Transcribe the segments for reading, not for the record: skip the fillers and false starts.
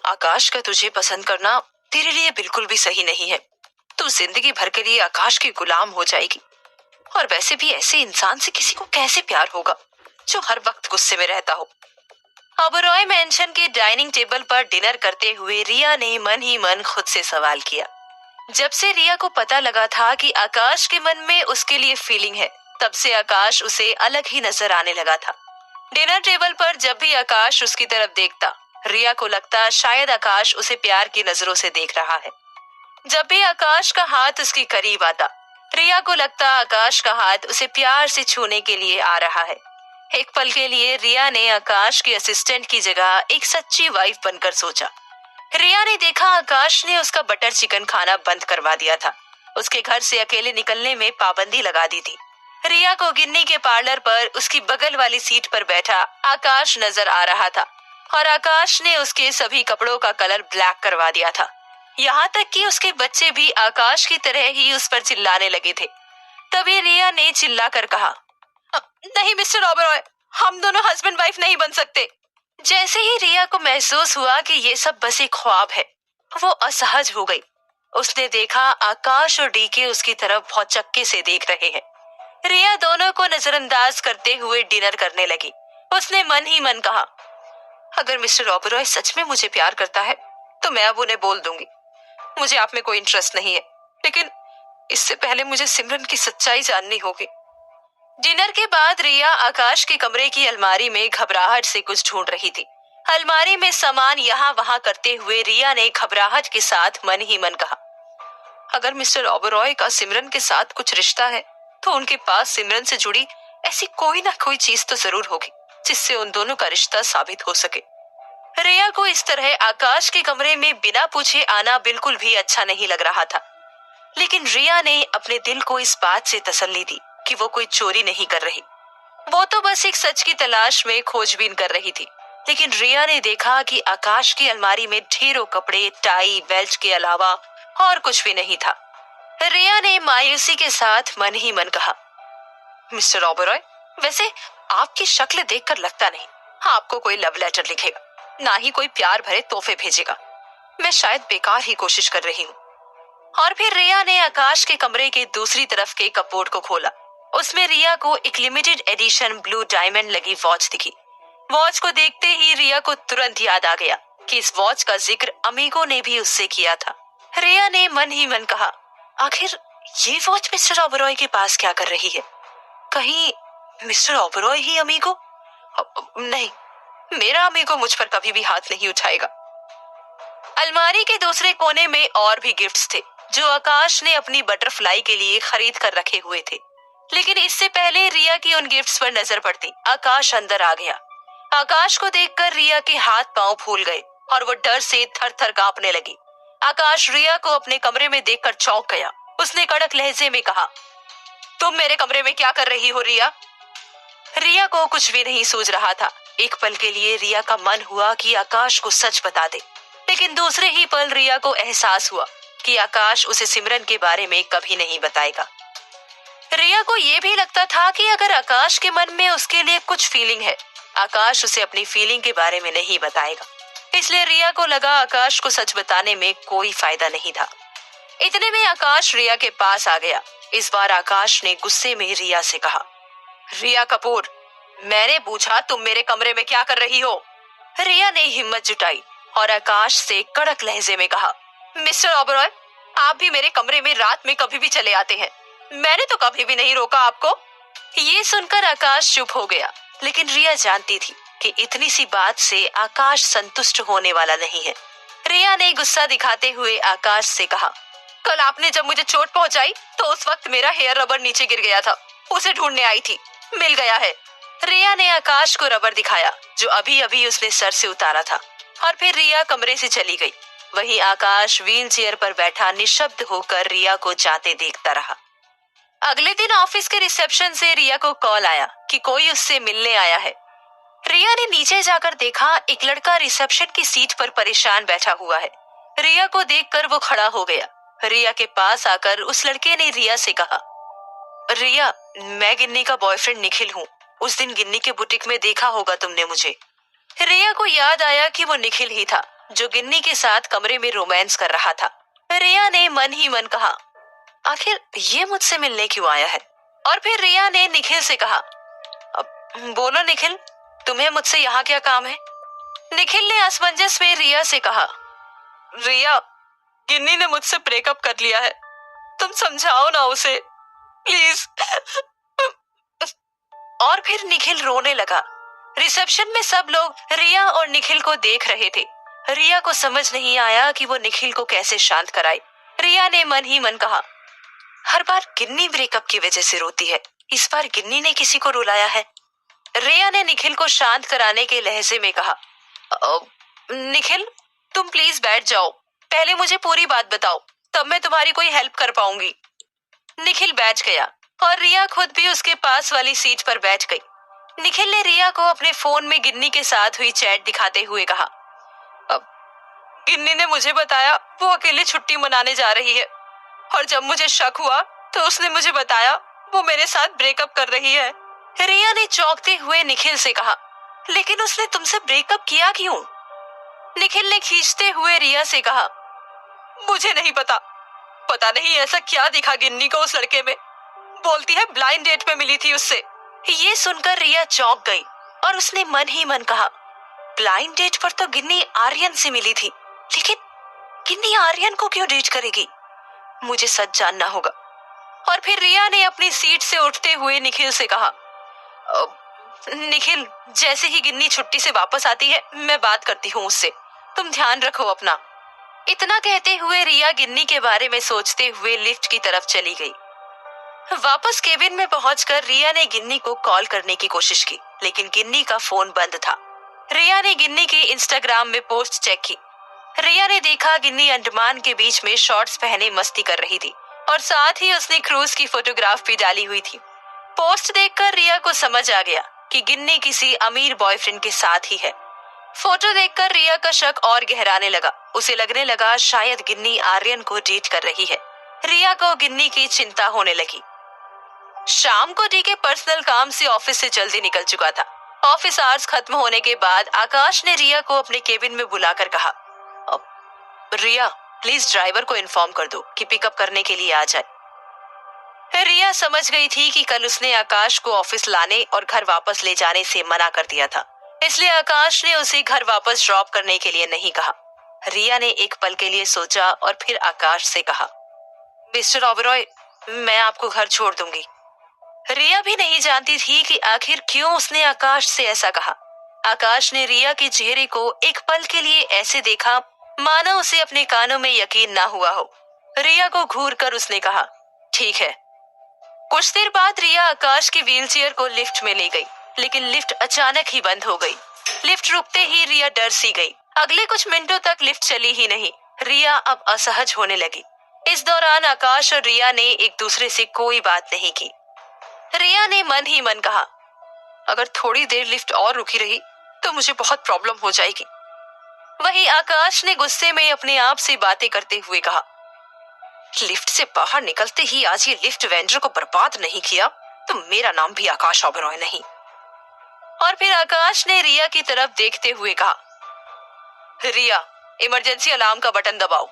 आकाश का तुझे पसंद करना तेरे लिए बिल्कुल भी सही नहीं है। तू जिंदगी भर के लिए आकाश की गुलाम हो जाएगी। और वैसे भी ऐसे इंसान से किसी को कैसे प्यार होगा जो हर वक्त गुस्से में रहता हो। ओबरॉय मेंशन के डाइनिंग टेबल पर डिनर करते हुए रिया ने मन ही मन खुद से सवाल किया। जब से रिया को पता लगा था कि आकाश के मन में उसके लिए फीलिंग है, तब से आकाश उसे अलग ही नजर आने लगा था। डिनर टेबल पर जब भी आकाश उसकी तरफ देखता, रिया को लगता शायद आकाश उसे प्यार की नजरों से देख रहा है। जब भी आकाश का हाथ उसके करीब आता, रिया को लगता आकाश का हाथ उसे प्यार से छूने के लिए आ रहा है। एक पल के लिए रिया ने आकाश के असिस्टेंट की जगह एक सच्ची वाइफ बनकर सोचा। रिया ने देखा आकाश ने उसका बटर चिकन खाना बंद करवा दिया था। उसके घर से अकेले निकलने में पाबंदी लगा दी थी। रिया को गिन्नी के पार्लर पर उसकी बगल वाली सीट पर बैठा आकाश नजर आ रहा था और आकाश ने उसके सभी कपड़ों का कलर ब्लैक करवा दिया था। यहाँ तक कि उसके बच्चे भी आकाश की तरह ही उस पर चिल्लाने लगे थे। तभी रिया ने चिल्लाकर कहा, नहीं मिस्टर ओबरॉय, हम दोनों हस्बैंड वाइफ नहीं बन सकते। जैसे ही रिया को महसूस हुआ कि ये सब बस एक ख्वाब है, वो असहज हो गई। उसने देखा आकाश और डीके उसकी तरफ बहुत चक्के से देख रहे हैं। रिया दोनों को नजरअंदाज करते हुए डिनर करने लगी। उसने मन ही मन कहा, अगर मिस्टर ओबरॉय सच में मुझे प्यार करता है तो मैं अब उन्हें बोल दूंगी। मुझे आप में कोई इंटरेस्ट नहीं है, लेकिन इससे पहले मुझे सिमरन की सच्चाई जाननी होगी। डिनर के बाद रिया आकाश के कमरे की अलमारी में घबराहट से कुछ ढूंढ रही थी। अलमारी में सामान यहाँ वहां करते हुए रिया ने घबराहट के साथ मन ही मन कहा, अगर मिस्टर ओबरॉय का सिमरन के साथ कुछ रिश्ता है तो उनके पास सिमरन से जुड़ी ऐसी कोई ना कोई चीज तो जरूर होगी जिससे उन दोनों का रिश्ता साबित हो सके। रिया को इस तरह आकाश के कमरे में बिना पूछे आना बिल्कुल भी अच्छा नहीं लग रहा था, लेकिन रिया ने अपने दिल को इस बात से तसल्ली दी कि वो कोई चोरी नहीं कर रही। वो तो बस एक सच की तलाश में खोजबीन कर रही थी। लेकिन रिया ने देखा कि आकाश की अलमारी में ढेरों कपड़े, टाई, बेल्ट के अलावा और कुछ भी नहीं था। रिया ने मायूसी के साथ मन ही मन कहा, मिस्टर ओबरॉय, वैसे आपकी शक्ल देखकर लगता नहीं आपको कोई लव लेटर लिखेगा, ना ही कोई प्यार भरे तोहफे भेजेगा। मैं शायद बेकार ही कोशिश कर रही हूँ। और फिर रिया ने आकाश के कमरे के दूसरी तरफ के कपबोर्ड को खोला। उसमें रिया को एक लिमिटेड एडिशन ब्लू डायमंड लगी वॉच दिखी। वॉच को देखते ही रिया को तुरंत याद आ गया कि इस वॉच का जिक्र अमीगो ने भी उससे किया था। रिया ने मन ही मन कहा, आखिर ये वॉच मिस्टर ओबरॉय के पास क्या कर रही है? कहीं मिस्टर ओबरॉय ही अमीगो? नहीं, मेरा अमीगो मुझ पर कभी भी हाथ नहीं उठाएगा। अलमारी के दूसरे कोने में और भी गिफ्ट्स थे जो आकाश ने अपनी बटरफ्लाई के लिए खरीद कर रखे हुए थे। लेकिन इससे पहले रिया की उन गिफ्ट्स पर नजर पड़ती आकाश अंदर आ गया। आकाश को देखकर रिया के हाथ पांव फूल गए और वो डर से थर थर कांपने लगी। आकाश रिया को अपने कमरे में देखकर चौंक गया। उसने कड़क लहजे में कहा, तुम मेरे कमरे में क्या कर रही हो रिया? रिया को कुछ भी नहीं सूझ रहा था। एक पल के लिए रिया का मन हुआ कि आकाश को सच बता दे, लेकिन दूसरे ही पल रिया को एहसास हुआ कि आकाश उसे सिमरन के बारे में कभी नहीं बताएगा। रिया को यह भी लगता था कि अगर आकाश के मन में उसके लिए कुछ फीलिंग है, आकाश उसे अपनी फीलिंग के बारे में नहीं बताएगा। इसलिए रिया को लगा आकाश को सच बताने में कोई फायदा नहीं था। इतने में आकाश रिया के पास आ गया। इस बार आकाश ने गुस्से में रिया से कहा, रिया कपूर, मैंने पूछा तुम मेरे कमरे में क्या कर रही हो? रिया ने हिम्मत जुटाई और आकाश से कड़क लहजे में कहा, मिस्टर ओबरॉय, आप भी मेरे कमरे में रात में कभी भी चले आते हैं। मैंने तो कभी भी नहीं रोका आपको। ये सुनकर आकाश चुप हो गया, लेकिन रिया जानती थी कि इतनी सी बात से आकाश संतुष्ट होने वाला नहीं है। रिया ने गुस्सा दिखाते हुए आकाश से कहा, कल आपने जब मुझे चोट पहुंचाई तो उस वक्त मेरा हेयर रबर नीचे गिर गया था, उसे ढूंढने आई थी, मिल गया है। रिया ने आकाश को रबर दिखाया जो अभी अभी उसने सर से उतारा था और फिर रिया कमरे से चली गई। वहीं आकाश व्हील चेयर पर बैठा निशब्द होकर रिया को जाते देखता रहा। अगले दिन ऑफिस के रिसेप्शन से रिया को कॉल आया कि कोई उससे मिलने आया है। रिया ने नीचे जाकर देखा एक लड़का रिसेप्शन की सीट पर परेशान बैठा हुआ है। रिया को देखकर वो खड़ा हो गया। रिया के पास आकर उस लड़के ने रिया से कहा, रिया, मैं गिन्नी का बॉयफ्रेंड निखिल हूँ। उस दिन गिन्नी के बुटीक में देखा होगा तुमने मुझे। रिया को याद आया कि वो निखिल ही था। जो गिन्नी के साथ कमरे में रोमांस कर रहा था। रिया ने मन ही मन कहा, आखिर ये मुझसे मिलने क्यों आया है? और फिर रिया ने निखिल से कहा, अब बोलो निखिल, तुम्हें मुझसे यहाँ क्या काम है? निखिल ने असमंजस में रिया से कहा, रिया, गिन्नी ने मुझसे ब्रेकअप कर लिया है, तुम समझाओ ना उसे प्लीज। और फिर निखिल रोने लगा। रिसेप्शन में सब लोग रिया और निखिल को देख रहे थे। रिया को समझ नहीं आया कि वो निखिल को कैसे शांत कराए। रिया ने मन ही मन कहा, हर बार गिन्नी ब्रेकअप की वजह से रोती है, इस बार गिन्नी ने किसी को रुलाया है। रिया ने निखिल को शांत कराने के लहजे में कहा, निखिल, तुम प्लीज बैठ जाओ, पहले मुझे पूरी बात बताओ, तब मैं तुम्हारी कोई हेल्प कर पाऊंगी। निखिल बैठ गया और रिया खुद भी उसके पास वाली सीट पर बैठ गई। निखिल ने रिया को अपने फोन में गिन्नी के साथ हुई चैट दिखाते हुए कहा, अब गिन्नी ने मुझे बताया वो अकेले छुट्टी मनाने जा रही है, और जब मुझे शक हुआ तो उसने मुझे बताया वो मेरे साथ ब्रेकअप कर रही है। रिया ने चौंकते हुए निखिल से कहा, लेकिन उसने तुमसे ब्रेकअप किया क्यों? निखिल ने खींचते हुए रिया से कहा, मुझे नहीं पता, पता नहीं ऐसा क्या दिखा गिन्नी को उस लड़के में, बोलती है ब्लाइंड डेट पे मिली थी उससे। ये सुनकर रिया चौंक गई और उसने मन ही मन कहा, ब्लाइंड डेट पर तो गिन्नी आर्यन से मिली थी, लेकिन गिन्नी आर्यन को क्यों डेट करेगी? मुझे सच जानना होगा। और फिर रिया ने अपनी सीट से उठते हुए निखिल से कहा, निखिल, जैसे ही गिन्नी छुट्टी से वापस आती है मैं बात करती हूँ उससे, तुम ध्यान रखो अपना। इतना कहते हुए रिया गिन्नी के बारे में सोचते हुए लिफ्ट की तरफ चली गई। वापस केबिन में पहुंचकर रिया ने गिन्नी को कॉल करने की कोशिश की, लेकिन गिन्नी का फोन बंद था। रिया ने गिन्नी के इंस्टाग्राम में पोस्ट चेक की। रिया ने देखा गिन्नी अंडमान के बीच में शॉर्ट्स पहने मस्ती कर रही थी और साथ ही उसने क्रूज की फोटोग्राफ भी डाली हुई थी। पोस्ट देखकर रिया को समझ आ गया कि गिन्नी किसी अमीर बॉयफ्रेंड के साथ ही है। फोटो देखकर रिया का शक और गहराने लगा। उसे लगने लगा शायद गिन्नी आर्यन को डेट कर रही है। रिया को गिन्नी की चिंता होने लगी। शाम को डी के पर्सनल काम से ऑफिस से जल्दी निकल चुका था। ऑफिस आवर्स खत्म होने के बाद आकाश ने रिया को अपने केबिन में बुलाकर कहा, रिया, प्लीज ड्राइवर को इन्फॉर्म कर दो कि पिकअप करने के लिए आ जाए। रिया समझ गई थी कि कल उसने आकाश को ऑफिस लाने और घर वापस ले जाने से मना कर दिया था, इसलिए आकाश ने उसे घर वापस ड्रॉप करने के लिए नहीं कहा। रिया ने एक पल के लिए सोचा और फिर आकाश से कहा, मिस्टर ओबरॉय, मैं आपको घर छोड़ दूंगी। रिया भी नहीं जानती थी कि आखिर क्यों उसने आकाश से ऐसा कहा। आकाश ने रिया के चेहरे को एक पल के लिए ऐसे देखा मानो उसे अपने कानों में यकीन ना हुआ हो। रिया को घूरकर उसने कहा, ठीक है। कुछ देर बाद रिया आकाश की व्हीलचेयर को लिफ्ट में ले गई, लेकिन लिफ्ट अचानक ही बंद हो गई। लिफ्ट रुकते ही रिया डर सी गई। अगले कुछ मिनटों तक लिफ्ट चली ही नहीं। रिया अब असहज होने लगी। इस दौरान आकाश और रिया ने एक दूसरे से कोई बात नहीं की। रिया ने मन ही मन कहा, अगर थोड़ी देर लिफ्ट और रुकी रही तो मुझे बहुत प्रॉब्लम हो जाएगी। वहीं आकाश ने गुस्से में अपने आप से बातें करते हुए कहा, लिफ्ट से बाहर निकलते ही आज ये लिफ्ट वेंडर को बर्बाद नहीं किया तो मेरा नाम भी आकाश ओबरॉय नहीं। और फिर आकाश ने रिया की तरफ देखते हुए कहा, रिया, इमरजेंसी अलार्म का बटन दबाओ।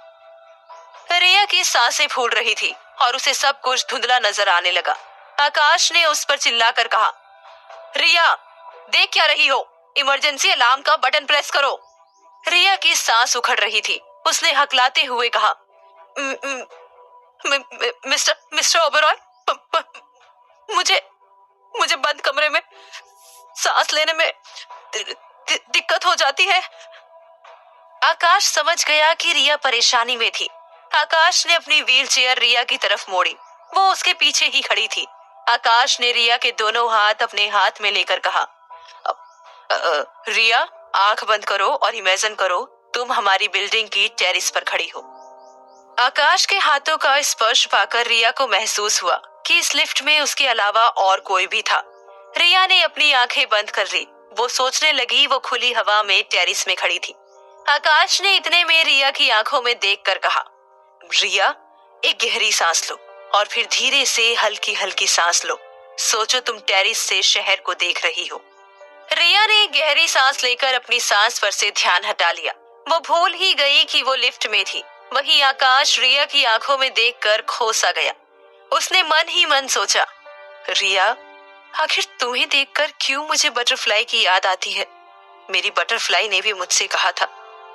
रिया की सांसें फूल रही थी और उसे सब कुछ धुंधला नजर आने लगा। आकाश ने उस पर चिल्लाकर कहा, रिया, देख क्या रही हो, इमरजेंसी अलार्म का बटन प्रेस करो। रिया की सांस उखड़ रही थी। उसने हकलाते हुए कहा, मिस्टर ओबरॉय, मुझे मुझे बंद कमरे में सांस लेने में दिक्कत हो जाती है। आकाश समझ गया कि रिया परेशानी में थी। आकाश ने अपनी व्हीलचेयर रिया की तरफ मोड़ी। वो उसके पीछे ही खड़ी थी। आकाश ने रिया के दोनों हाथ अपने हाथ में लेकर कहा, रिया, आंख बंद करो और इमेजिन करो तुम हमारी बिल्डिंग की टेरेस पर खड़ी हो। आकाश के हाथों का स्पर्श पाकर रिया को महसूस हुआ कि इस लिफ्ट में उसके अलावा और कोई भी था। रिया ने अपनी आंखें बंद कर ली। वो सोचने लगी वो खुली हवा में टेरेस में खड़ी थी। आकाश ने इतने में रिया की आंखों में देखकर कहा, रिया, एक गहरी सांस लो और फिर धीरे से हल्की हल्की सांस लो। सोचो तुम टेरेस से शहर को देख रही हो। रिया ने गहरी सांस लेकर अपनी सांस पर से ध्यान हटा लिया। वो भूल ही गई कि वो लिफ्ट में थी। वही आकाश रिया की आंखों में देखकर खो सा गया। उसने मन ही मन सोचा, रिया, आखिर तुम्हें देखकर क्यों मुझे बटरफ्लाई की याद आती है। मेरी बटरफ्लाई ने भी मुझसे कहा था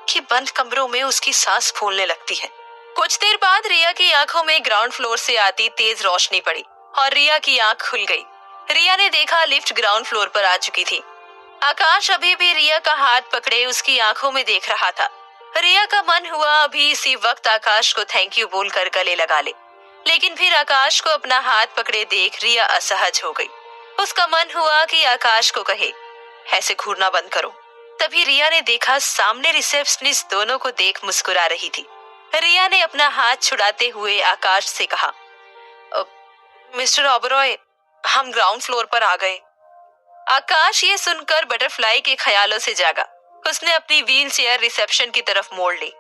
कि बंद कमरों में उसकी सांस फूलने लगती है। कुछ देर बाद रिया की आंखों में ग्राउंड फ्लोर से आती तेज रोशनी पड़ी और रिया की आंख खुल गई। रिया ने देखा लिफ्ट ग्राउंड फ्लोर पर आ चुकी थी। आकाश अभी भी रिया का हाथ पकड़े उसकी आंखों में देख रहा था। रिया का मन हुआ अभी इसी वक्त आकाश को थैंक यू बोलकर गले लगा ले, लेकिन फिर आकाश को अपना हाथ पकड़े देख रिया असहज हो गई। उसका मन हुआ कि आकाश को कहे, ऐसे घूरना बंद करो। तभी रिया ने देखा सामने रिसेप्शनिस्ट दोनों को देख मुस्कुरा रही थी। रिया ने अपना हाथ छुड़ाते हुए आकाश से कहा, मिस्टर ओबरॉय, हम ग्राउंड फ्लोर पर आ गए। आकाश ये सुनकर बटरफ्लाई के ख्यालों से जागा। उसने अपनी व्हील चेयर रिसेप्शन की तरफ मोड़ ली।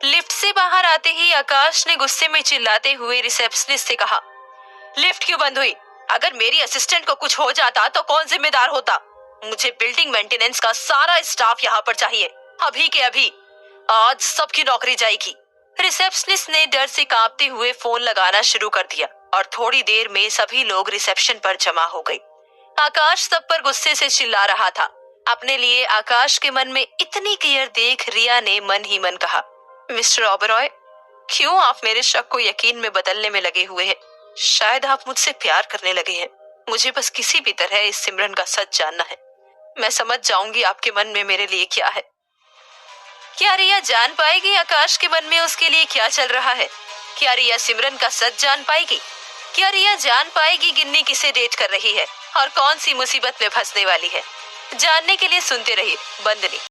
लिफ्ट से बाहर आते ही आकाश ने गुस्से में चिल्लाते हुए रिसेप्शनिस्ट से कहा, लिफ्ट क्यों बंद हुई? अगर मेरी असिस्टेंट को कुछ हो जाता तो कौन जिम्मेदार होता? मुझे बिल्डिंग मेंटेनेंस का सारा स्टाफ यहाँ पर चाहिए, अभी के अभी। आज सबकी नौकरी जाएगी। रिसेप्शनिस्ट ने डर से कांपते हुए फोन लगाना शुरू कर दिया और थोड़ी देर में सभी लोग रिसेप्शन पर जमा हो गए। आकाश सब पर गुस्से से चिल्ला रहा था। अपने लिए आकाश के मन में इतनी केयर देख रिया ने मन ही मन कहा, मिस्टर ओबरॉय, क्यों आप मेरे शक को यकीन में बदलने में लगे हुए हैं? शायद आप मुझसे प्यार करने लगे हैं। मुझे बस किसी भी तरह इस सिमरन का सच जानना है। मैं समझ जाऊंगी आपके मन में मेरे लिए क्या है। क्या रिया जान पाएगी आकाश के मन में उसके लिए क्या चल रहा है? क्या रिया सिमरन का सच जान पाएगी? क्या रिया जान पाएगी गिन्नी किसे डेट कर रही है और कौन सी मुसीबत में फंसने वाली है? जानने के लिए सुनते रहिए बंदनी।